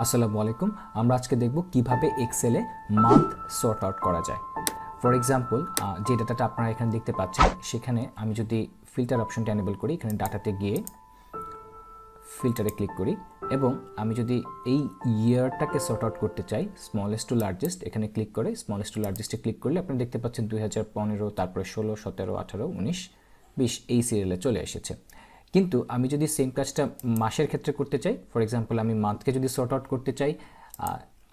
আসসালামু আলাইকুম। আমরা আজকে দেখব কিভাবে এক্সেলে মান্থ সর্ট আউট করা যায়। ফর এক্সাম্পল, যে ডাটাটা আপনারা এখানে দেখতে পাচ্ছেন, সেখানে আমি যদি ফিল্টার অপশনটা এনেবল করি, এখানে ডাটাতে গিয়ে ফিল্টারে ক্লিক করি এবং আমি যদি এই ইয়ারটাকে সর্ট আউট করতে চাই, স্মলেস্ট টু লার্জেস্ট, এখানে ক্লিক করে স্মলেস্ট টু লার্জেস্টে ক্লিক করলে আপনি দেখতে পাচ্ছেন 2015, তারপরে 16, 17, 18, 19, 20 এই সিরিয়ালে চলে এসেছে। কিন্তু আমি যদি সেম কাজটা মাসের ক্ষেত্রে করতে চাই, ফর এক্সাম্পল আমি মান্থকে যদি সর্ট আউট করতে চাই,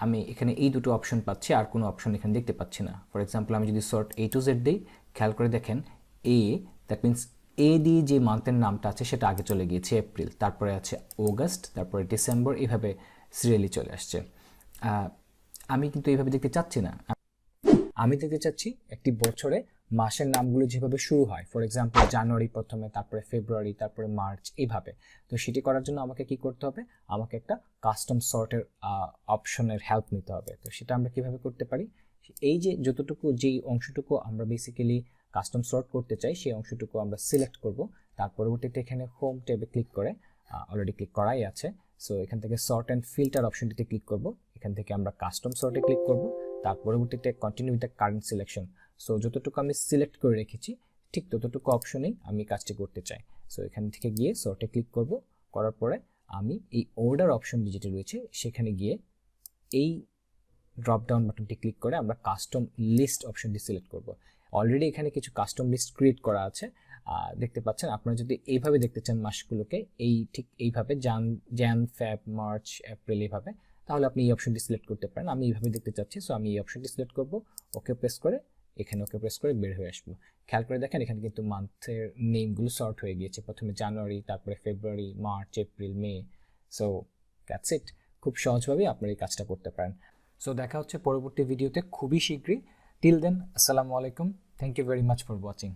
আমি এখানে এই দুটো অপশন পাচ্ছি, আর কোনো অপশন এখানে দেখতে পাচ্ছি না। ফর এক্সাম্পল আমি যদি সর্ট A to Z দিই, খেয়াল করে দেখেন এ, দ্যাট মিনস এ দিয়ে যে মান্থের নামটা আছে সেটা আগে চলে গিয়েছে এপ্রিল, তারপরে আছে অগাস্ট, তারপরে ডিসেম্বর, এইভাবে সিরিয়ালি চলে আসছে। আমি কিন্তু এইভাবে দেখতে চাচ্ছি না। আমি দেখতে চাচ্ছি একটি বছরে মাসের নামগুলো যেভাবে শুরু হয়, ফর এক্সাম্পল জানুয়ারি প্রথমে, তারপরে ফেব্রুয়ারি, তারপরে মার্চ, এইভাবে। তো সেটি করার জন্য আমাকে কি করতে হবে? আমাকে একটা কাস্টম সর্টের অপশনের হেল্প নিতে হবে। তো সেটা আমরা কিভাবে করতে পারি? এই যে যতটুকু যেই অংশটুকু আমরা বেসিক্যালি কাস্টম সর্ট করতে চাই, সেই অংশটুকু আমরা সিলেক্ট করব। তার পরবর্তীতে এখানে হোম ট্যাবে ক্লিক করে, অলরেডি ক্লিক করাই আছে, সো এখান থেকে সর্ট অ্যান্ড ফিল্টার অপশনটিতে ক্লিক করব। এখান থেকে আমরা কাস্টম সর্টে ক্লিক করব। তার পরবর্তীতে continue with the current selection. So যতটুকু আমি সিলেক্ট করে রেখেছি ঠিক ততটুকু অপশনেই আমি কাজটি করতে চাই। সো এখান থেকে গিয়ে সর্টে ক্লিক করব। করার পরে আমি এই অর্ডার অপশন যেটি রয়েছে সেখানে গিয়ে এই ড্রপ ডাউন বাটনটি ক্লিক করে আমরা কাস্টম লিস্ট অপশনটি সিলেক্ট করব। অলরেডি এখানে কিছু কাস্টম লিস্ট ক্রিয়েট করা আছে, দেখতে পাচ্ছেন। আপনারা যদি এইভাবে দেখতে চান মাসগুলোকে, ঠিক এইভাবে jan ফেব মার্চ এপ্রিল এইভাবে, তাহলে আপনি এই অপশনটি সিলেক্ট করতে পারেন। আমি এইভাবে দেখতে চাচ্ছি, সো আমি এই অপশনটি সিলেক্ট করব, ওকে প্রেস করে, এখানে ওকে প্রেস করে বের হয়ে আসবো। খেয়াল করে দেখেন এখানে কিন্তু মান্থের নেমগুলো সর্ট হয়ে গিয়েছে, প্রথমে জানুয়ারি, তারপরে February, March, April, May. So that's it. খুব সহজভাবেই আপনারা এই কাজটা করতে পারেন। সো দেখা হচ্ছে পরবর্তী ভিডিওতে খুবই শীঘ্রই। টিল দেন, আসসালামু আলাইকুম। Thank you very much for watching.